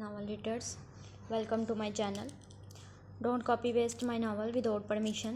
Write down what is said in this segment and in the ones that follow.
novel readers, welcome to my channel. Don't copy paste my novel without permission.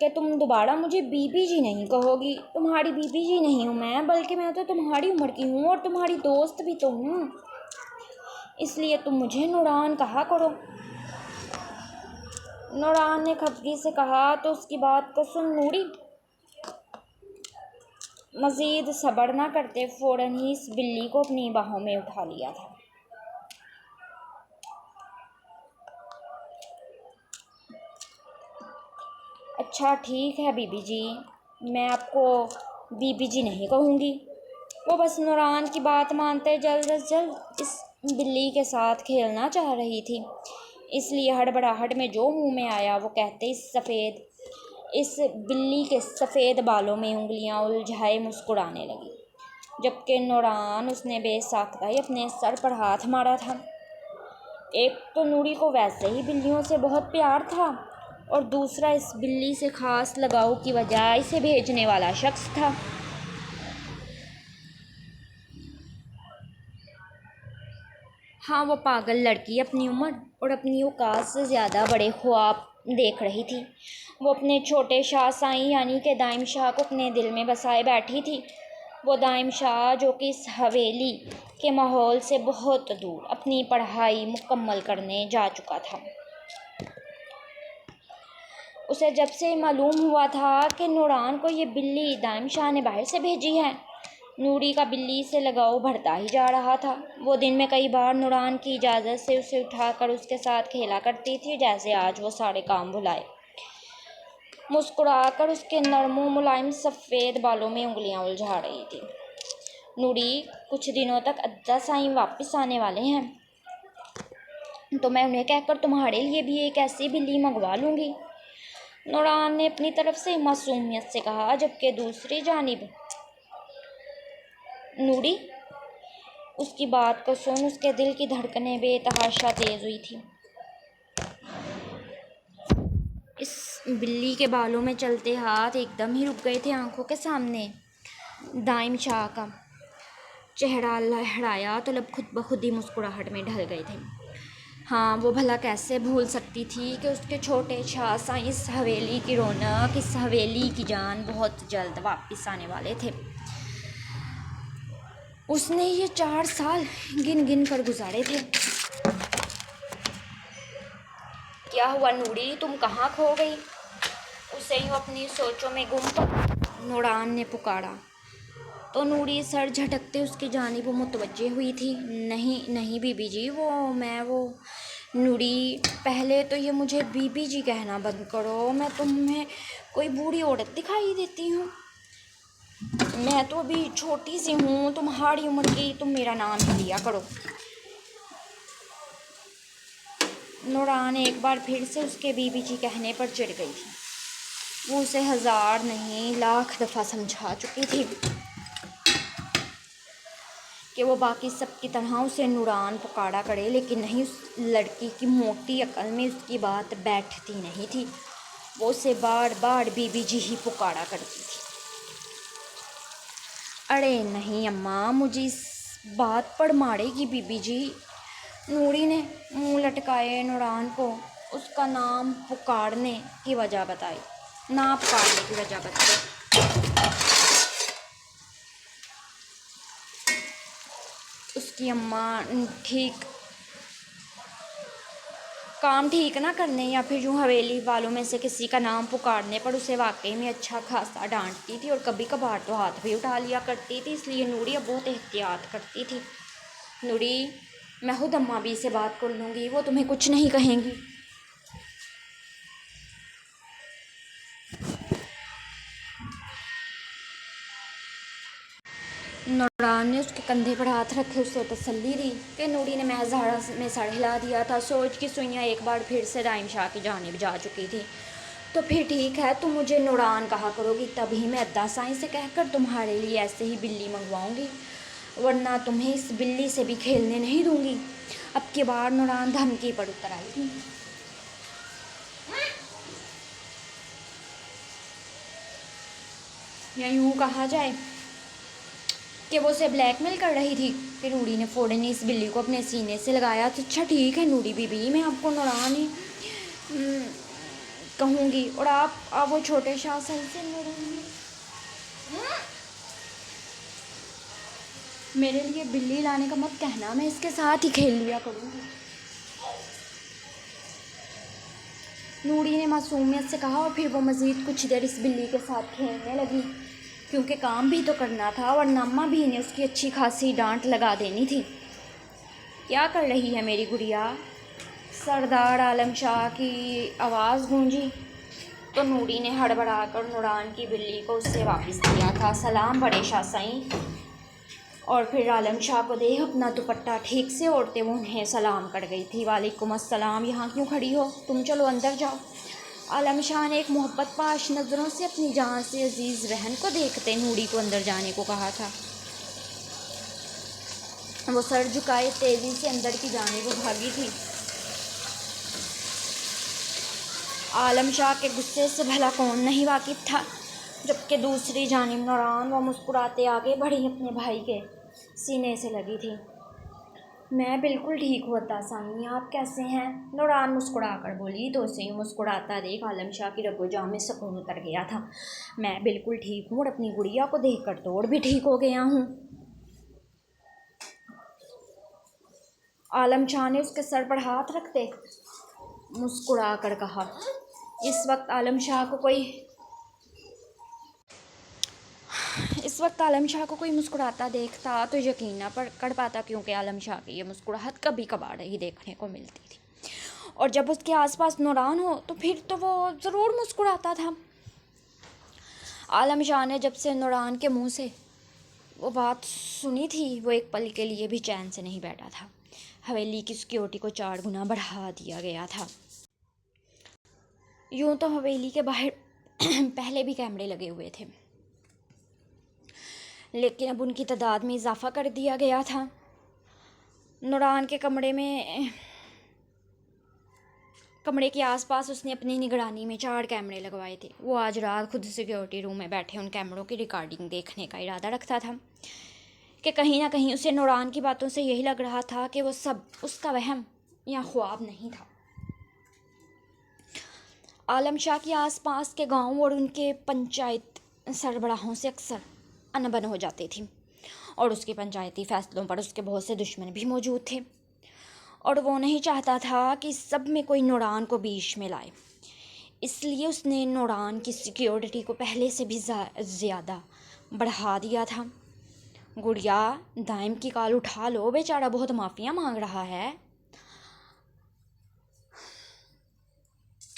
کہ تم دوبارہ مجھے be B G نہیں کہو گی. تمہاری بی بی جی نہیں ہوں میں، بلکہ میں تو تمہاری عمر کی ہوں اور تمہاری دوست بھی تو ہوں. اس لیے تم مجھے نوران کہا کرو. نوران نے خفگی سے کہا. تو اس کی بات کو سن نوری. مزید صبر نہ کرتے فوراً ہی اس بلی کو اپنی باہوں میں اٹھا لیا تھا. اچھا ٹھیک ہے بی بی جی، میں آپ کو بی بی جی نہیں کہوں گی. وہ بس نوران کی بات مانتے جلد از جلد اس بلی کے ساتھ کھیلنا چاہ رہی تھی. اس لیے ہڑبڑاہٹ میں جو منہ میں آیا وہ کہتے اس بلی کے سفید بالوں میں انگلیاں الجھائے مسکرانے لگی، جبکہ نوران اس نے بے ساختہ ہی اپنے سر پر ہاتھ مارا تھا. ایک تو نوری کو ویسے ہی بلیوں سے بہت پیار تھا اور دوسرا اس بلی سے خاص لگاؤ کی وجہ اسے بھیجنے والا شخص تھا. ہاں وہ پاگل لڑکی اپنی عمر اور اپنی اوقات سے زیادہ بڑے خواب دیکھ رہی تھی. وہ اپنے چھوٹے شاہ سائیں یعنی کہ دائم شاہ کو اپنے دل میں بسائے بیٹھی تھی. وہ دائم شاہ جو کہ اس حویلی کے ماحول سے بہت دور اپنی پڑھائی مکمل کرنے جا چکا تھا. اسے جب سے معلوم ہوا تھا کہ نوران کو یہ بلی دائم شاہ نے باہر سے بھیجی ہے، نوری کا بلی سے لگاؤ بڑھتا ہی جا رہا تھا. وہ دن میں کئی بار نوران کی اجازت سے اسے اٹھا کر اس کے ساتھ کھیلا کرتی تھی، جیسے آج وہ سارے کام بھلائے مسکرا کر اس کے نرم و ملائم سفید بالوں میں انگلیاں الجھا رہی تھی. نوری، کچھ دنوں تک اجزا سائیں واپس آنے والے ہیں تو میں انہیں کہہ کر تمہارے لیے بھی ایک ایسی بلی منگوا لوں گی، نوران نے اپنی طرف سے معصومیت سے کہا. جبکہ دوسری جانب نوری، اس کی بات کو سن. اس کے دل کی دھڑکنیں بے تحاشا تیز ہوئی تھیں. اس بلی کے بالوں میں چلتے ہاتھ ایک دم ہی رک گئے تھے آنکھوں کے سامنے. دائم شاہ کا چہرہ لہرایا تو لب خود بخود ہی مسکراہٹ میں ڈھل گئے تھے. ہاں وہ بھلا کیسے بھول سکتی تھی کہ اس کے چھوٹے شاہ سائیں اس حویلی کی رونق، اس حویلی کی جان بہت جلد واپس آنے والے تھے. اس نے یہ 4 سال گن گن کر گزارے تھے. کیا ہوا نوری، تم کہاں کھو گئی؟ اسے یوں اپنی سوچوں میں گم پا نوران نے پکارا. تو نوری سر جھٹکتے اس کی جانب متوجہ ہوئی تھی. نہیں بی بی جی، وہ نوری، پہلے تو یہ مجھے بی بی جی کہنا بند کرو. میں تمہیں کوئی بوڑھی عورت دکھائی دیتی ہوں؟ میں تو ابھی چھوٹی سی ہوں، تمہاری عمر کی. تم میرا نام ہی لیا کرو. نوران ایک بار پھر سے اس کے بی بی جی کہنے پر چڑھ گئی تھی. وہ اسے 1000 نہیں لاکھ دفعہ سمجھا چکی تھی کہ وہ باقی سب کی طرح اسے نوران پکارا کرے، لیکن نہیں، اس لڑکی کی موٹی عقل میں اس کی بات بیٹھتی نہیں تھی. وہ اسے بار بار بی بی جی ہی پکارا کرتی تھی. ارے نہیں اماں، مجھے اس بات پر مارے گی بی بی جی. نوری نے منہ لٹکائے نوران کو اس کا نام پکارنے کی وجہ بتائی. اس کی اماں کام ٹھیک نہ کرنے یا پھر یوں حویلی والوں میں سے کسی کا نام پکارنے پر اسے واقعی میں اچھا خاصا ڈانٹتی تھی، اور کبھی کبھار تو ہاتھ بھی اٹھا لیا کرتی تھی. اس لیے نوری اب بہت احتیاط کرتی تھی. نوری، میں خود اماں بھی سے بات کر لوں گی، وہ تمہیں کچھ نہیں کہیں گی. نوران نے اس کے کندھے پر ہاتھ رکھے اسے تسلی دی کہ نوری نے محض میں سر ہلا دیا تھا. سوچ کی سوئیاں ایک بار پھر سے دائم شاہ کی جانب جا چکی تھی. تو پھر ٹھیک ہے، تم مجھے نوران کہا کرو گی، تبھی میں ادا سائیں سے کہہ کر تمہارے لیے ایسے ہی بلی منگواؤں گی، ورنہ تمہیں اس بلی سے بھی کھیلنے نہیں دوں گی. اب کی بار نوران دھمکی پر اتر آئی تھی. یا یوں کہا جائے کہ وہ اسے بلیک میل کر رہی تھی. پھر نوری نے فوراً اس بلی کو اپنے سینے سے لگایا. تو اچھا ٹھیک ہے نوری بی بی، میں آپ کو نوران ہی کہوں گی، اور آپ وہ چھوٹے شاہ صحیح سے میرے لیے بلی لانے کا مت کہنا، میں اس کے ساتھ ہی کھیل لیا کروں گی۔ نوری نے معصومیت سے کہا، اور پھر وہ مزید کچھ دیر اس بلی کے ساتھ کھیلنے لگی، کیونکہ کام بھی تو کرنا تھا، اور ناما بھی نے اس کی اچھی خاصی ڈانٹ لگا دینی تھی۔ کیا کر رہی ہے میری گڑیا؟ سردار عالم شاہ کی آواز گونجی تو نوری نے ہڑبڑا کر نوران کی بلی کو اس سے واپس کیا تھا۔ سلام بڑے شاہ سائیں۔ اور پھر عالم شاہ کو دیکھ اپنا دوپٹہ ٹھیک سے اوڑھتے وہ انہیں سلام کر گئی تھی۔ وعلیکم السلام، یہاں کیوں کھڑی ہو؟ تم چلو اندر جاؤ۔ عالم شاہ نے ایک محبت پاش نظروں سے اپنی جان سے عزیز بہن کو دیکھتے نوری کو اندر جانے کو کہا تھا۔ وہ سر جھکائے تیزی سے اندر کی جانب بھاگی تھی۔ عالم شاہ کے غصے سے بھلا کون نہیں واقف تھا، جبکہ دوسری جانب نوران وہ مسکراتے آگے بڑھی اپنے بھائی کے سینے سے لگی تھی۔ میں بالکل ٹھیک ہوں عطا ثانی، آپ کیسے ہیں؟ نوران مسکرا کر بولی تو اسے یوں مسکراتا دیکھ عالم شاہ کی رگ و جان میں سکون اتر گیا تھا۔ میں بالکل ٹھیک ہوں، اور اپنی گڑیا کو دیکھ کر تو اور بھی ٹھیک ہو گیا ہوں۔ عالم شاہ نے اس کے سر پر ہاتھ رکھتے مسکرا کر کہا۔ اس وقت عالم شاہ کو کوئی مسکراتا دیکھتا تو یقین نہ کر پاتا، کیونکہ عالم شاہ کی یہ مسکراہٹ کبھی کبھار ہی دیکھنے کو ملتی تھی، اور جب اس کے آس پاس نوران ہو تو پھر تو وہ ضرور مسکراتا تھا۔ عالم شاہ نے جب سے نوران کے منہ سے وہ بات سنی تھی، وہ ایک پل کے لیے بھی چین سے نہیں بیٹھا تھا۔ حویلی کی سیکیورٹی کو 4 گنا بڑھا دیا گیا تھا۔ یوں تو حویلی کے باہر پہلے بھی کیمرے لگے ہوئے تھے، لیکن اب ان کی تعداد میں اضافہ کر دیا گیا تھا۔ نوران کے کمرے کے آس پاس اس نے اپنی نگرانی میں 4 کیمرے لگوائے تھے۔ وہ آج رات خود سیکیورٹی روم میں بیٹھے ان کیمروں کی ریکارڈنگ دیکھنے کا ارادہ رکھتا تھا، کہ کہیں نہ کہیں اسے نوران کی باتوں سے یہی لگ رہا تھا کہ وہ سب اس کا وہم یا خواب نہیں تھا۔ عالم شاہ کے آس پاس کے گاؤں اور ان کے پنچایت سربراہوں سے اکثر انبن ہو جاتی تھی، اور اس کے پنچایتی فیصلوں پر اس کے بہت سے دشمن بھی موجود تھے، اور وہ نہیں چاہتا تھا کہ اس سب میں کوئی نوران کو بیچ میں لائے۔ اس لیے اس نے نوران کی سیکیورٹی کو پہلے سے بھی زیادہ بڑھا دیا تھا۔ گڑیا، دائم کی کال اٹھا لو، بیچارہ بہت معافیاں مانگ رہا ہے۔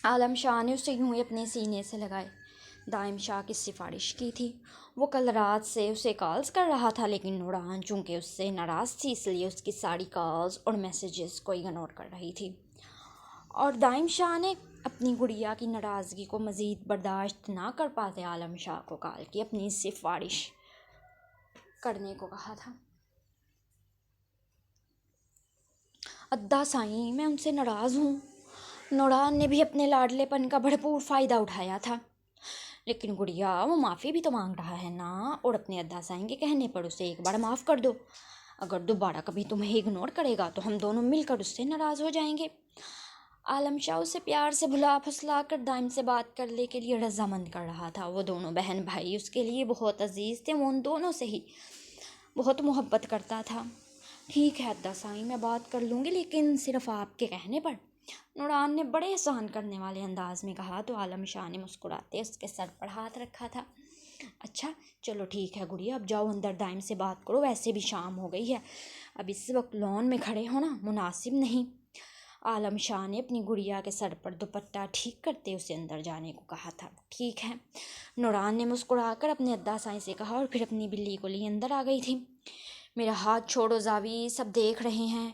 عالم شاہ نے اسے یوں ہی اپنے سینے سے لگائے۔ دائم شاہ کی سفارش کی تھی، وہ کل رات سے اسے کالز کر رہا تھا، لیکن نوران چونکہ اس سے ناراض تھی، اس لیے اس کی ساری کالز اور میسیجز کو اگنور کر رہی تھی، اور دائم شاہ نے اپنی گڑیا کی ناراضگی کو مزید برداشت نہ کر پاتے عالم شاہ کو کال کی اپنی سفارش کرنے کو کہا تھا۔ ادا سائیں، میں ان سے ناراض ہوں۔ نوران نے بھی اپنے لاڈلے پن کا بھرپور فائدہ اٹھایا تھا، لیکن گڑیا، وہ معافی بھی تو مانگ رہا ہے نا، اور اپنے ادا سائیں کے کہنے پر اسے ایک بار معاف کر دو۔ اگر دوبارہ کبھی تمہیں اگنور کرے گا تو ہم دونوں مل کر اس سے ناراض ہو جائیں گے۔ عالم شاہ اسے پیار سے بھلا پھسلا کر دائم سے بات کرنے کے لیے رضامند کر رہا تھا۔ وہ دونوں بہن بھائی اس کے لیے بہت عزیز تھے، وہ ان دونوں سے ہی بہت محبت کرتا تھا۔ ٹھیک ہے ادا سائیں، میں بات کر لوں گی، لیکن صرف آپ کے کہنے پر، نوران نے بڑے احسان کرنے والے انداز میں کہا تو عالم شاہ نے مسکراتے اس کے سر پر ہاتھ رکھا تھا۔ اچھا چلو ٹھیک ہے گڑیا، اب جاؤ اندر دائم سے بات کرو، ویسے بھی شام ہو گئی ہے، اب اس وقت لان میں کھڑے ہونا مناسب نہیں۔ عالم شاہ نے اپنی گڑیا کے سر پر دوپٹہ ٹھیک کرتے اسے اندر جانے کو کہا تھا۔ ٹھیک ہے، نوران نے مسکرا کر اپنے ادا سائیں سے کہا، اور پھر اپنی بلی کو لیے اندر آ گئی تھی۔ میرا ہاتھ چھوڑو زاوی، سب دیکھ رہے ہیں۔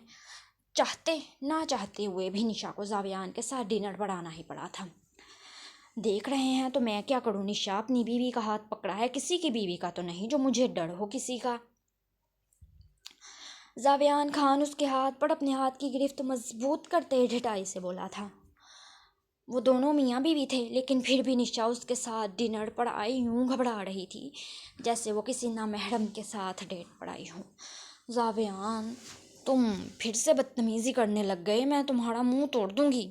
چاہتے نہ چاہتے ہوئے بھی نشا کو زاویان کے ساتھ ڈنر پر آنا ہی پڑا تھا۔ دیکھ رہے ہیں تو میں کیا کروں؟ نشا اپنی بیوی کا ہاتھ پکڑا ہے، کسی کی بیوی کا تو نہیں جو مجھے ڈر ہو کسی کا۔ زاویان خان اس کے ہاتھ پر اپنے ہاتھ کی گرفت مضبوط کرتے ڈھٹائی سے بولا تھا۔ وہ دونوں میاں بیوی تھے، لیکن پھر بھی نشا اس کے ساتھ ڈنر پر آئی یوں گھبرا رہی تھی جیسے وہ کسی نامحرم کے ساتھ ڈیٹ پر آئی ہو۔ زاویان، تم پھر سے بدتمیزی کرنے لگ گئے، میں تمہارا منہ توڑ دوں گی۔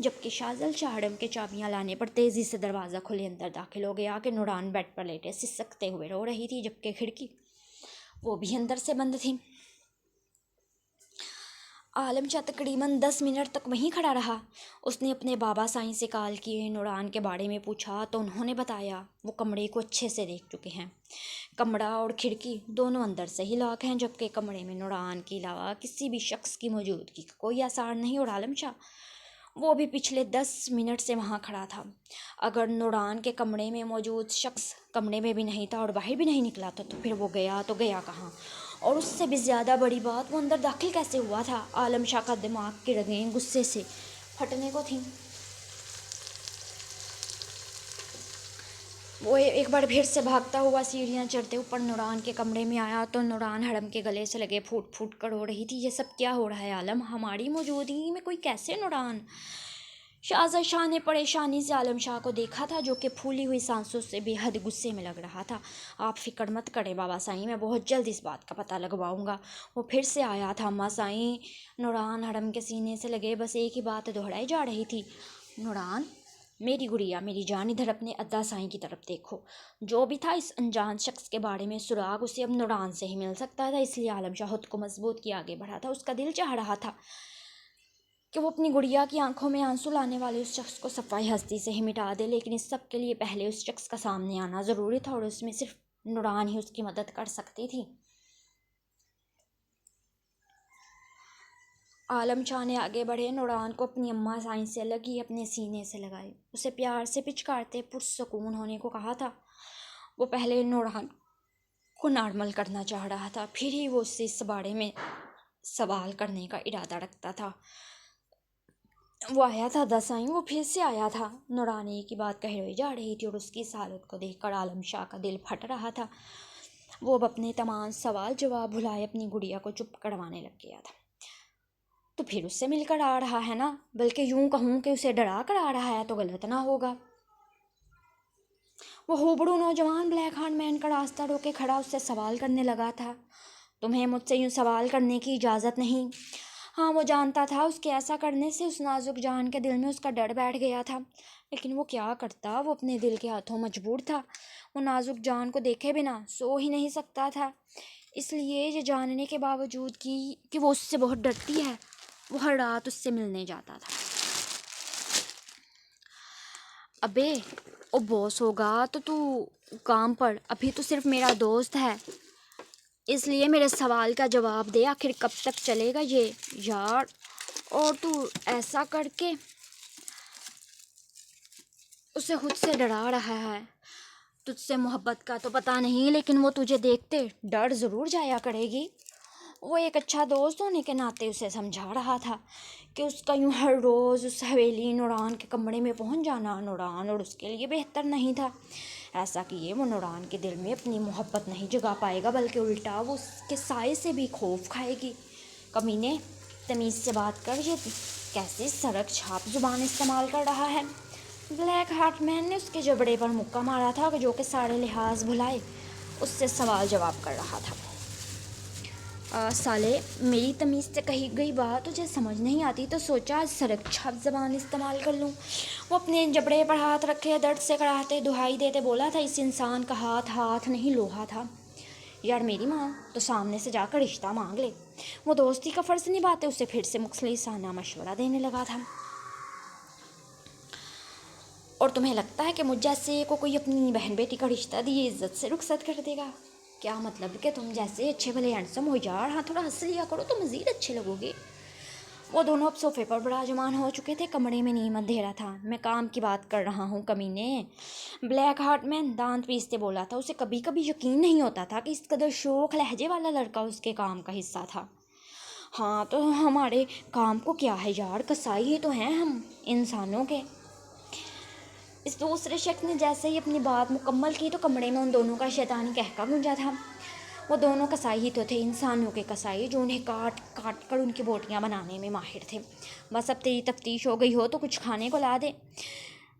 جبکہ شاذل شاہرم کے چابیاں لانے پر تیزی سے دروازہ کھولے اندر داخل ہو گیا کہ نوران بیڈ پر لیٹے سسکتے ہوئے رو رہی تھی، جبکہ کھڑکی وہ بھی اندر سے بند تھی. عالم شاہ تقریباً 10 منٹ تک وہیں کھڑا رہا. اس نے اپنے بابا سائیں سے کال کیے، نوران کے بارے میں پوچھا تو انہوں نے بتایا وہ کمرے کو اچھے سے دیکھ چکے ہیں. کمرہ اور کھڑکی دونوں اندر سے ہی لاک ہیں، جبکہ کمرے میں نوران کے علاوہ کسی بھی شخص کی موجودگی کا کوئی آثار نہیں. اور عالم شاہ وہ بھی پچھلے 10 منٹ سے وہاں کھڑا تھا. اگر نوران کے کمرے میں موجود شخص کمرے میں بھی نہیں تھا اور باہر بھی نہیں نکلا تھا تو پھر وہ گیا تو گیا کہاں؟ اور اس سے بھی زیادہ بڑی بات وہ اندر داخل کیسے ہوا تھا؟ عالم شاہ کا دماغ کی رگیں غصے سے پھٹنے کو تھیں. وہ ایک بار پھر سے بھاگتا ہوا سیڑھیاں چڑھتے اوپر نوران کے کمرے میں آیا تو نوران حرم کے گلے سے لگے پھوٹ پھوٹ کر رو رہی تھی. یہ سب کیا ہو رہا ہے عالم؟ ہماری موجودگی میں کوئی کیسے نوران؟ شاہزادہ شاہ نے پریشانی سے عالم شاہ کو دیکھا تھا جو کہ پھولی ہوئی سانسوں سے بے حد غصے میں لگ رہا تھا. آپ فکر مت کریں بابا سائیں، میں بہت جلد اس بات کا پتہ لگواؤں گا. وہ پھر سے آیا تھا اماں سائیں. نوران حرم کے سینے سے لگے بس ایک ہی بات دہرائی جا رہی تھی، نوران میری گڑیا میری جان، ادھر اپنے ادا سائیں کی طرف دیکھو. جو بھی تھا اس انجان شخص کے بارے میں سراغ اسے اب نوران سے ہی مل سکتا تھا، اس لیے عالم شاہ خود کو مضبوط کیا آگے بڑھا تھا. اس کا دل چاہ رہا تھا کہ وہ اپنی گڑیا کی آنکھوں میں آنسو لانے والے اس شخص کو صفائی ہستی سے ہی مٹا دے، لیکن اس سب کے لیے پہلے اس شخص کا سامنے آنا ضروری تھا اور اس میں صرف نوران ہی اس کی مدد کر سکتی تھی. عالم شاہ نے آگے بڑھے نوران کو اپنی اماں سائیں سے الگ ہی اپنے سینے سے لگائے، اسے پیار سے پچکارتے پرسکون ہونے کو کہا تھا. وہ پہلے نوران کو نارمل کرنا چاہ رہا تھا، پھر ہی وہ اسے اس بارے میں سوال کرنے کا ارادہ رکھتا تھا. وہ آیا تھا دسائیں، وہ پھر سے آیا تھا. نوران ایک ہی بات کہہ جا رہی تھی اور اس کی حالت کو دیکھ کر عالم شاہ کا دل پھٹ رہا تھا. وہ اب اپنے تمام سوال جواب بھلائے اپنی گڑیا کو چپ کروانے لگ گیا تھا. تو پھر اس سے مل کر آ رہا ہے نا، بلکہ یوں کہوں کہ اسے ڈرا کر آ رہا ہے تو غلط نہ ہوگا. وہ ہوبڑو نوجوان بلیک ہارٹ مین کا راستہ روکے کھڑا اس سے سوال کرنے لگا تھا. تمہیں مجھ سے یوں سوال کرنے کی اجازت نہیں. ہاں وہ جانتا تھا اس کے ایسا کرنے سے اس نازک جان کے دل میں اس کا ڈر بیٹھ گیا تھا، لیکن وہ کیا کرتا؟ وہ اپنے دل کے ہاتھوں مجبور تھا. وہ نازک جان کو دیکھے بنا سو ہی نہیں سکتا تھا، اس لیے یہ جاننے کے باوجود کہ وہ اس سے بہت ڈرتی ہے وہ ہر رات اس سے ملنے جاتا تھا. ابے او بوس ہوگا تو کام پر، ابھی تو صرف میرا دوست ہے، اس لیے میرے سوال کا جواب دے. آخر کب تک چلے گا یہ یار؟ اور تو ایسا کر کے اسے خود سے ڈرا رہا ہے. تجھ سے محبت کا تو پتہ نہیں، لیکن وہ تجھے دیکھتے ڈر ضرور جایا کرے گی. وہ ایک اچھا دوست ہونے کے ناطے اسے سمجھا رہا تھا کہ اس کا یوں ہر روز اس حویلی نوران کے کمرے میں پہنچ جانا نوران اور اس کے لیے بہتر نہیں تھا. ایسا کیے وہ نوران کے دل میں اپنی محبت نہیں جگا پائے گا، بلکہ الٹا وہ اس کے سائے سے بھی خوف کھائے گی. کمینے تمیز سے بات کر، یہ کیسے سرک چھاپ زبان استعمال کر رہا ہے؟ بلیک ہارٹ مین نے اس کے جبڑے پر مکہ مارا تھا جو کہ سارے لحاظ بھلائے اس سے سوال جواب کر رہا تھا. سالے میری تمیز سے کہی گئی بات تجھے سمجھ نہیں آتی تو سوچا سرک چھاپ زبان استعمال کر لوں. وہ اپنے جبڑے پر ہاتھ رکھے درد سے کراہتے دہائی دیتے بولا تھا، اس انسان کا ہاتھ نہیں لوہا تھا. یار میری ماں تو سامنے سے جا کر رشتہ مانگ لے. وہ دوستی کا فرض نبھاتے اسے پھر سے مخلصانہ مشورہ دینے لگا تھا. اور تمہیں لگتا ہے کہ مجھ جیسے کو کوئی اپنی بہن بیٹی کا رشتہ دیے عزت سے رخصت کر دے گا؟ کیا مطلب کہ تم جیسے اچھے بھلے ہینڈسم ہو یار، ہاں تھوڑا ہنس لیا کرو تو مزید اچھے لگو گے. وہ دونوں اب صوفے پر براجمان ہو چکے تھے. کمرے میں نیم اندھیرا تھا. میں کام کی بات کر رہا ہوں کمینے، بلیک ہارٹ مین دانت پیستے بولا تھا. اسے کبھی کبھی یقین نہیں ہوتا تھا کہ اس قدر شوخ لہجے والا لڑکا اس کے کام کا حصہ تھا. ہاں تو ہمارے کام کو کیا ہے یار، کسائی ہی تو ہیں ہم انسانوں کے. اس دوسرے شخص نے جیسے ہی اپنی بات مکمل کی تو کمرے میں ان دونوں کا شیطانی قہقہ گونجا تھا. وہ دونوں کسائی ہی تو تھے، انسانوں کے کسائی جو انہیں کاٹ کاٹ کر ان کی بوٹیاں بنانے میں ماہر تھے. بس اب تیری تفتیش ہو گئی ہو تو کچھ کھانے کو لا دے.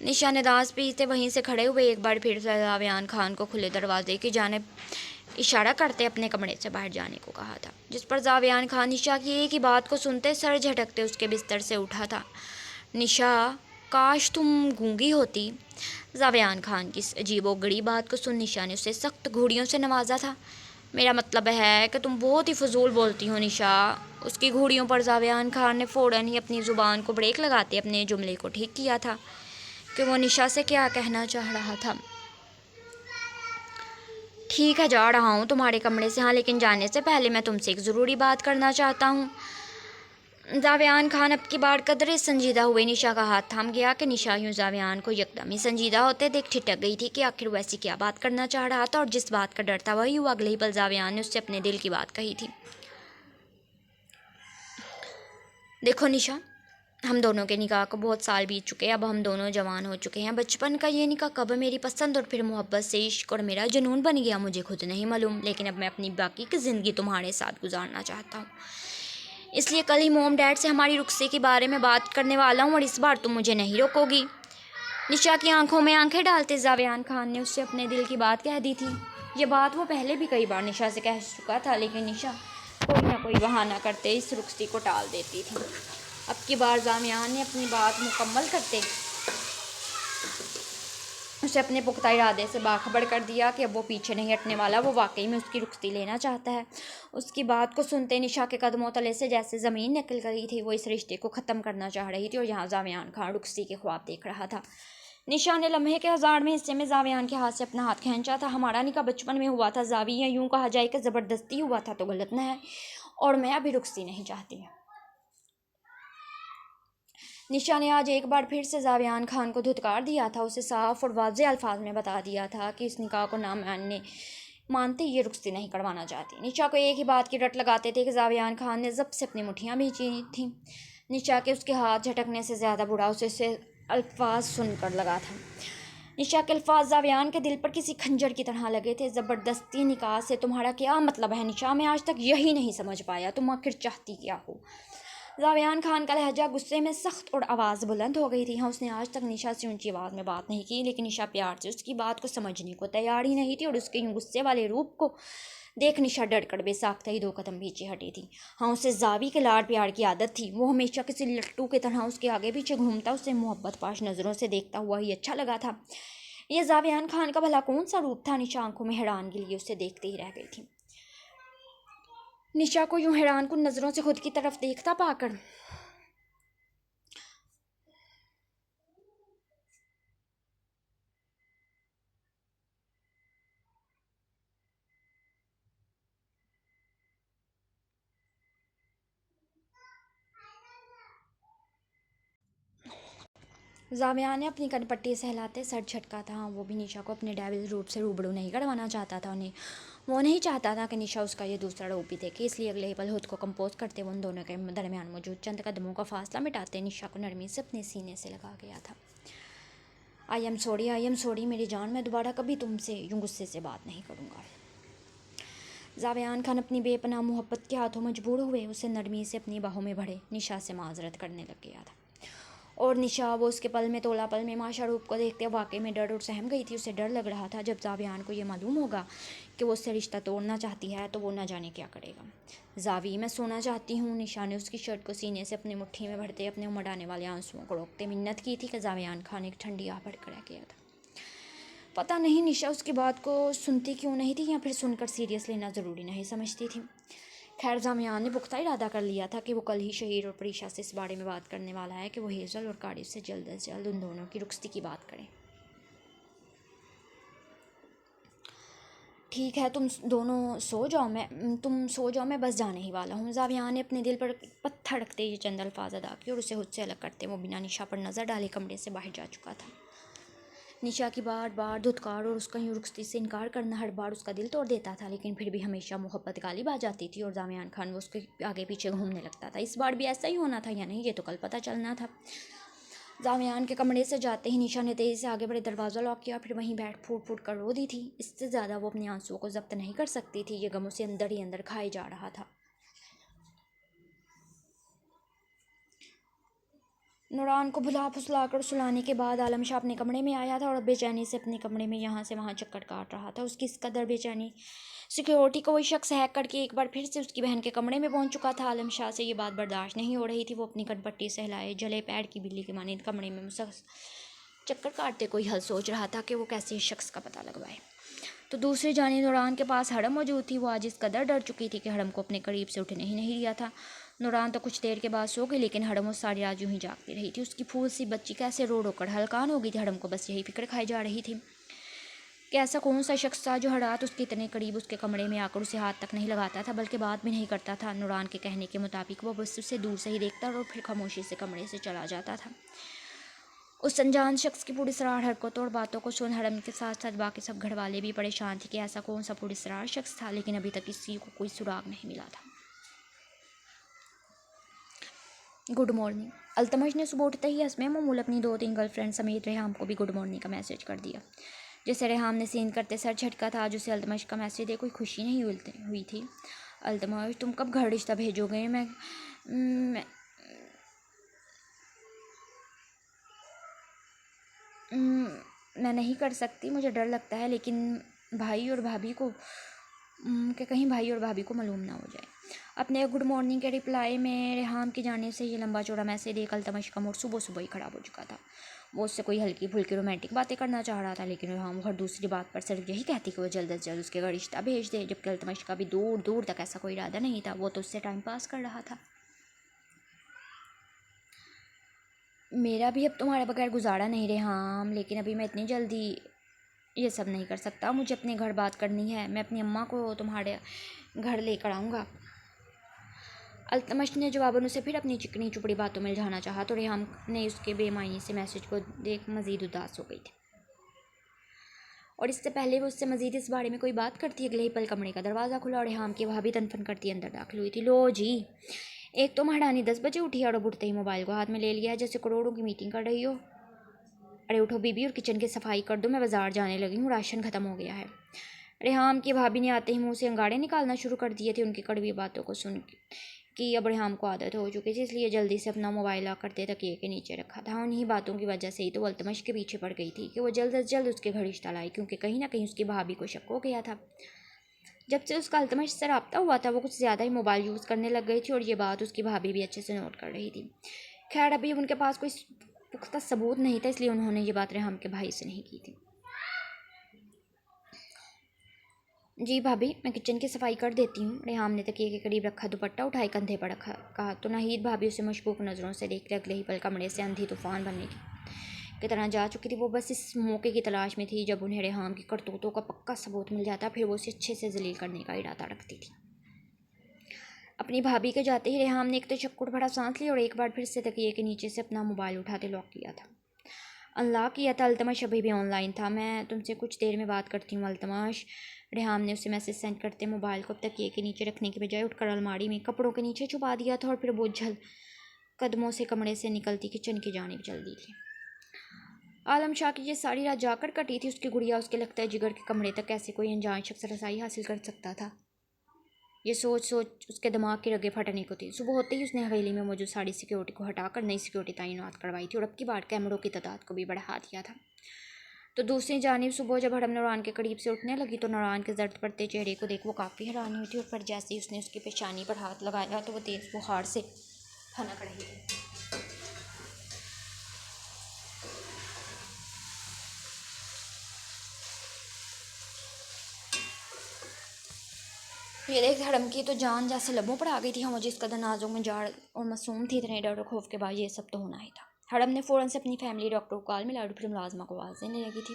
نشا نداز پیتے وہیں سے کھڑے ہوئے ایک بار پھر زاویان خان کو کھلے دروازے کی جانب اشارہ کرتے اپنے کمرے سے باہر جانے کو کہا تھا، جس پر زاویان خان نشا کی ایک ہی بات کو سنتے سر جھٹکتے اس کے بستر سے اٹھا تھا۔ نشا، کاش تم گونگی ہوتی۔ زاویان خان کی اس عجیب و غریب بات کو سن نشا نے اسے سخت گھوڑیوں سے نوازا تھا۔ میرا مطلب ہے کہ تم بہت ہی فضول بولتی ہو نشا۔ اس کی گھوڑیوں پر زاویان خان نے فوراً ہی اپنی زبان کو بریک لگاتے اپنے جملے کو ٹھیک کیا تھا کہ وہ نشا سے کیا کہنا چاہ رہا تھا۔ ٹھیک ہے، جا رہا ہوں تمہارے کمرے سے، ہاں لیکن جانے سے پہلے میں تم سے ایک ضروری بات کرنا چاہتا ہوں۔ زاویان خان اب کی بار قدرے سنجیدہ ہوئے نشا کا ہاتھ تھام گیا کہ نشا یوں زاویان کو یکدم ہی سنجیدہ ہوتے دیکھ ٹھٹک گئی تھی کہ آخر وہ ایسی کیا بات کرنا چاہ رہا تھا، اور جس بات کا ڈر تھا وہی ہوا۔ اگلے ہی پل زاویان نے اس سے اپنے دل کی بات کہی تھی۔ دیکھو نشا، ہم دونوں کے نکاح کو بہت سال بیت چکے، اب ہم دونوں جوان ہو چکے ہیں۔ بچپن کا یہ نکاح کب میری پسند اور پھر محبت سے عشق اور میرا جنون بن گیا مجھے خود نہیں معلوم، لیکن اب میں اپنی باقی کی زندگی تمہارے ساتھ گزارنا چاہتا ہوں۔ اس لیے کل ہی موم ڈیڈ سے ہماری رخصتی کے بارے میں بات کرنے والا ہوں، اور اس بار تم مجھے نہیں روکو گی۔ نشا کی آنکھوں میں آنکھیں ڈالتے زاویان خان نے اس سے اپنے دل کی بات کہہ دی تھی۔ یہ بات وہ پہلے بھی کئی بار نشا سے کہہ چکا تھا، لیکن نشا کوئی نہ کوئی بہانہ کرتے اس رخصتی کو ٹال دیتی تھی۔ اب کی بار زاویان نے اپنی بات مکمل کرتے اسے اپنے پختہ ارادے سے باخبر کر دیا کہ اب وہ پیچھے نہیں ہٹنے والا، وہ واقعی میں اس کی رخصتی لینا چاہتا ہے۔ اس کی بات کو سنتے نشا کے قدموں تلے سے جیسے زمین نکل گئی تھی۔ وہ اس رشتے کو ختم کرنا چاہ رہی تھی، اور یہاں زاویان خان رخصتی کے خواب دیکھ رہا تھا۔ نشا نے لمحے کے 1000ویں حصے میں زاویان کے ہاتھ سے اپنا ہاتھ کھینچا تھا۔ ہمارا نکاح بچپن میں ہوا تھا زاوی، یا یوں کہا جائے کہ زبردستی ہوا تھا تو غلط نہ ہے، اور میں ابھی رخصتی نہیں چاہتی۔ نشا نے آج ایک بار پھر سے زاویان خان کو دھتکار دیا تھا، اسے صاف اور واضح الفاظ میں بتا دیا تھا کہ اس نکاح کو نہ مانتے یہ رخصتی نہیں کروانا چاہتی۔ نشا کو ایک ہی بات کی رٹ لگاتے تھے کہ زاویان خان نے ضبط سے اپنی مٹھیاں بھینچی تھیں۔ نشا کے اس کے ہاتھ جھٹکنے سے زیادہ برا اسے الفاظ سن کر لگا تھا۔ نشا کے الفاظ زاویان کے دل پر کسی خنجر کی طرح لگے تھے۔ زبردستی نکاح سے تمہارا کیا مطلب ہے نشا؟ میں آج تک یہی نہیں سمجھ پایا، تم آخر چاہتی کیا ہو؟ زاویان خان کا لہجہ غصے میں سخت اور آواز بلند ہو گئی تھی۔ ہاں، اس نے آج تک نشا سے اونچی آواز میں بات نہیں کی، لیکن نشا پیار سے اس کی بات کو سمجھنے کو تیار ہی نہیں تھی، اور اس کے یوں غصے والے روپ کو دیکھ نشا ڈر کر بے ساختہ ہی 2 قدم پیچھے ہٹی تھی۔ ہاں، اسے زاوی کے لاڈ پیار کی عادت تھی، وہ ہمیشہ کسی لٹو کی طرح اس کے آگے پیچھے گھومتا، اسے محبت پاش نظروں سے دیکھتا ہوا ہی اچھا لگا تھا۔ یہ زاویان خان کا بھلا کون سا روپ تھا؟ نشا آنکھوں میں حیرانگی لیے اسے دیکھتے ہی رہ گئی تھی۔ نشا کو یوں حیران کن نظروں سے خود کی طرف دیکھتا پا کر زاویان نے اپنی کن پٹی سے ہلاتے سر جھٹکا تھا۔ وہ بھی نشا کو اپنے ڈیول روپ سے روبرو نہیں کروانا چاہتا تھا، وہ نہیں چاہتا تھا کہ نشا اس کا یہ دوسرا روپ بھی دیکھے۔ اس لیے اگلے ہی پل خود کو کمپوز کرتے وہ ان دونوں کے درمیان موجود چند قدموں کا فاصلہ مٹاتے نشا کو نرمی سے اپنے سینے سے لگا گیا تھا۔ آئی ایم سوری میری جان، میں دوبارہ کبھی تم سے یوں غصے سے بات نہیں کروں گا۔ زاویان خان اپنی بے پناہ محبت کے ہاتھوں مجبور ہوئے اسے نرمی سے اپنی باہوں میں بھرے نشا سے معذرت کرنے لگ گیا تھا۔ اور نشا، وہ اس کے پل میں تولا پل میں ماشا روپ کو دیکھتے واقعی میں ڈر اور سہم گئی تھی۔ اسے ڈر لگ رہا تھا جب زاویان کو یہ معلوم ہوگا کہ وہ اس سے رشتہ توڑنا چاہتی ہے تو وہ نہ جانے کیا کرے گا۔ زاوی، میں سونا چاہتی ہوں۔ نشا نے اس کی شرٹ کو سینے سے اپنی مٹھی میں بھرتے اپنے امڑ آنے والے آنسوؤں کو روکتے منت کی تھی کہ زاویان خان ایک ٹھنڈی آہ بھر کر رہ گیا تھا۔ پتہ نہیں نشا اس کی بات کو سنتی کیوں نہیں تھی، یا پھر سن کر سیریس لینا ضروری نہیں سمجھتی تھی۔ خیر، زاویان نے پختہ ارادہ کر لیا تھا کہ وہ کل ہی شہیر اور پریشا سے اس بارے میں بات کرنے والا ہے کہ وہ ہیزل اور کارڈف سے جلد از جلد ان دونوں کی رخصتی کی بات کریں۔ ٹھیک ہے، تم سو جاؤ، میں بس جانے ہی والا ہوں۔ زاویان نے اپنے دل پر پتھر رکھتے یہ چند الفاظ ادا کیے اور اسے خود سے الگ کرتے وہ بنا نشا پر نظر ڈالے کمرے سے باہر جا چکا تھا۔ نشا کی بار بار دھتکار اور اس کا یوں رخصتی سے انکار کرنا ہر بار اس کا دل توڑ دیتا تھا، لیکن پھر بھی ہمیشہ محبت غالب آ جاتی تھی اور زاویان خان وہ اس کے آگے پیچھے گھومنے لگتا تھا۔ اس بار بھی ایسا ہی ہونا تھا یا نہیں، یہ تو کل پتہ چلنا تھا۔ زاویان کے کمرے سے جاتے ہی نشا نے تیزی سے آگے بڑھے دروازہ لاک کیا، پھر وہیں بیٹھ پھوٹ پھوٹ کر رو دی تھی۔ اس سے زیادہ وہ اپنے آنسوؤں کو ضبط نہیں کر سکتی تھی، یہ غم اسے اندر ہی اندر کھائے جا رہا تھا۔ نوران کو بھلا پھسلا کر سلانے کے بعد عالم شاہ اپنے کمرے میں آیا تھا اور بے چینی سے اپنے کمرے میں یہاں سے وہاں چکر کاٹ رہا تھا. اس کی اس قدر بے چینی سیکیورٹی کو وہی شخص ہیک کر کے ایک بار پھر سے اس کی بہن کے کمرے میں پہنچ چکا تھا. عالم شاہ سے یہ بات برداشت نہیں ہو رہی تھی. وہ اپنی کن پٹی سے ہلائے جلے پیڑ کی بلی کے مانند کمرے میں مسلسل چکر کاٹتے کوئی حل سوچ رہا تھا کہ وہ کیسے اس شخص کا پتہ لگوائے. تو دوسری جانب نوران کے پاس ہڑم موجود تھی. وہ آج اس قدر ڈر چکی تھی کہ ہڑم کو اپنے قریب سے اٹھنے ہی نہیں دیا تھا. نوران تو کچھ دیر کے بعد سو گئی لیکن ہڑم وہ ساری رات یوں ہی جاگتی رہی تھی. اس کی پھول سی بچی کیسے رو رو کر ہلکان ہو گئی تھی. ہڑم کو بس یہی فکر کھائی جا رہی تھی کہ ایسا کون سا شخص تھا جو ہر رات اس کے اتنے قریب اس کے کمرے میں آ کر اسے ہاتھ تک نہیں لگاتا تھا بلکہ بات بھی نہیں کرتا تھا. نوران کے کہنے کے مطابق وہ بس اسے دور سے ہی دیکھتا اور پھر خاموشی سے کمرے سے چلا جاتا تھا. اس انجان شخص کی پراسرار حرکتوں اور باتوں کو سن ہڑم کے ساتھ ساتھ باقی سب گھر والے بھی پریشان تھے کہ ایسا کون سا پراسرار شخص تھا. لیکن ابھی تک کسی کو کوئی سراغ نہیں ملا تھا. Good morning. التمش نے صبح اٹھتے ہی حسب معمول اپنی 2-3 گرل فرینڈ سمیت ریحام کو بھی گڈ مارننگ کا میسج کر دیا. جسے ریحام نے سین کرتے سر جھٹکا تھا. آج اسے التمش کا میسج دے کوئی خوشی نہیں ہوئی تھی. التمش تم کب گھر رشتہ بھیجو گے؟ میں نہیں کر سکتی. مجھے ڈر لگتا ہے لیکن بھائی اور بھابھی کو کہ کہیں بھائی اور بھابھی کو معلوم نہ ہو جائے. اپنے گڈ مارننگ کے رپلائی میں ریحام کی جانب سے یہ لمبا چوڑا میسج دیکھ التمش کا موڈ صبح ہی خراب ہو چکا تھا. وہ اس سے کوئی ہلکی پھلکی رومانٹک باتیں کرنا چاہ رہا تھا لیکن ریحام ہر دوسری بات پر صرف یہی کہتی کہ وہ جلد از جلد اس کے گھر رشتہ بھیج دے. جبکہ التمش کا بھی دور دور تک ایسا کوئی ارادہ نہیں تھا. وہ تو اس سے ٹائم پاس کر رہا تھا. میرا بھی اب تمہارے بغیر گزارا نہیں ریحام لیکن ابھی میں اتنی جلدی یہ سب نہیں کر سکتا. مجھے اپنے گھر بات کرنی ہے. میں اپنی اماں کو تمہارے گھر لے کر آؤں گا. التمش نے جواباً اسے پھر اپنی چکنی چپڑی باتوں میں الجھانا چاہا تو ریحام نے اس کے بے معنی سے میسج کو دیکھ مزید اداس ہو گئی تھی. اور اس سے پہلے وہ اس سے مزید اس بارے میں کوئی بات کرتی اگلے ہی پل کمرے کا دروازہ کھلا اور ریحام کی بھابھی تنفن کرتی اندر داخل ہوئی تھی. لو جی. ایک تو مہاڑانی 10 بجے اٹھی اور اب اٹھتے ہی موبائل کو ہاتھ میں لے لیا جیسے کروڑوں کی میٹنگ کر رہی ہو. ارے اٹھو بی بی اور کچن کی صفائی کر دو. میں بازار جانے لگی ہوں. راشن ختم ہو گیا ہے. ریحام کی بھابھی نے آتے ہی منہ سے انگارے نکالنا شروع کر دیے تھے. ان کی کڑوی باتوں کو سن کی اب ریحام کو عادت ہو چکی تھی اس لیے جلدی سے اپنا موبائل آ کرتے تکیے کے نیچے رکھا تھا. انہی باتوں کی وجہ سے ہی تو وہ التمش کے پیچھے پڑ گئی تھی کہ وہ جلد از جلد اس کے گھر رشتہ لائے کیونکہ کہیں نہ کہیں اس کی بھابھی کو شک ہو گیا تھا. جب سے اس کا التمش سے رابطہ ہوا تھا وہ کچھ زیادہ ہی موبائل یوز کرنے لگ گئی تھی اور یہ بات اس کی بھابھی بھی اچھے سے نوٹ کر رہی تھی. خیر ابھی ان کے پاس کوئی پختہ ثبوت نہیں تھا اس لیے انہوں نے یہ بات ریحام کے بھائی سے نہیں کی تھی. جی بھابھی میں کچن کی صفائی کر دیتی ہوں. ریحام نے تکیے کے قریب رکھا دوپٹہ اٹھائے کندھے پر رکھا کہا تو ناہید بھابھی اسے مشکوک نظروں سے دیکھ اگلے ہی پل کمرے سے اندھی طوفان بننے کی طرح جا چکی تھی. وہ بس اس موقع کی تلاش میں تھی جب انہیں ریحام کی کرتوتوں کا پکا ثبوت مل جاتا پھر وہ اسے اچھے سے ذلیل کرنے کا ارادہ رکھتی تھی. اپنی بھابھی کے جاتے ہی ریحام نے ایک تشکر بھرا سانس لیا اور ایک بار پھر سے تکیے کے نیچے سے اپنا موبائل اٹھاتے لاک کیا تھا. انلاک کیا تھا. التمش ابھی بھی آن لائن تھا. میں تم سے کچھ دیر میں بات کرتی ہوں التمش. ریحام نے اسے میسج سینڈ کرتے موبائل کو تکیے کے نیچے رکھنے کے بجائے اٹھ کر الماری میں کپڑوں کے نیچے چھپا دیا تھا اور پھر بوجھل قدموں سے کمرے سے نکلتی کچن کی جانب چل دی تھی. عالم شاہ کی یہ ساری رات جا کر کٹی تھی. اس کی گڑیا اس کے لگتا ہے جگر کے کمرے تک کیسے کوئی انجان شخص رسائی حاصل کر سکتا تھا. یہ سوچ اس کے دماغ کی رگیں پھٹنے کو تھی. صبح ہوتے ہی اس نے حویلی میں موجود ساری سیکیورٹی کو ہٹا کر نئی سیکیورٹی تعینات کروائی تھی اور اب کی بار کیمروں کی تعداد کو بھی بڑھا دیا تھا. تو دوسری جانب صبح جب ہڑم نوران کے قریب سے اٹھنے لگی تو نوران کے زرد پڑتے چہرے کو دیکھ وہ کافی حیران ہوئی تھی اور پھر جیسے ہی اس نے اس کی پیشانی پر ہاتھ لگایا تو وہ تیز بخار سے پھنک رہی تھی. یہ دیکھ ہڑم کی تو جان جیسے لبوں پر آ گئی تھی. مجھے اس قدر نازک مجاڑ اور معصوم تھی اتنے ڈر اور خوف کے بعد یہ سب تو ہونا ہی تھا. ہڑم نے فوراً سے اپنی فیملی ڈاکٹر کو کال ملا اور پھر ملازمہ کو آواز دینے لگی تھی.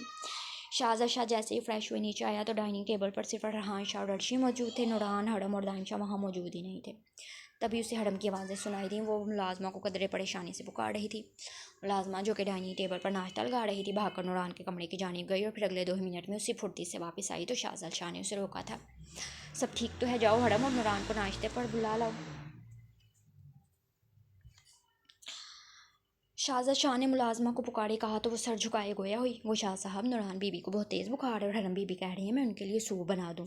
شاہزاد شاہ جیسے ہی فریش ہوئے نیچے آیا تو ڈائننگ ٹیبل پر صرف فرحان شاہ اور عرشی موجود تھے. نوران ہڑم اور دانشاہ وہاں موجود ہی نہیں تھے. تبھی اسے ہڑم کی آوازیں سنائی دیں. وہ ملازمہ کو قدرے پریشانی سے پکار رہی تھی. ملازمہ جو کہ ڈائننگ ٹیبل پر ناشتہ لگا رہی تھی بھاگ کر نوران کے کمرے کی جانب گئی اور پھر اگلے 2 منٹ میں اسی پھرتی سے واپس آئی تو شاہزاد شاہ نے اسے روکا تھا. سب ٹھیک تو ہے؟ جاؤ ہڑم اور نوران کو ناشتے پر بلا لاؤ. شاہزاد شاہ نے ملازمہ کو پکارے کہا تو وہ سر جھکائے گویا ہوئی. وہ شاہ صاحب نوران بی بی کو بہت تیز بخار ہے اور ہڑم بی بی کہہ رہی ہیں میں ان کے لیے سوپ بنا دوں.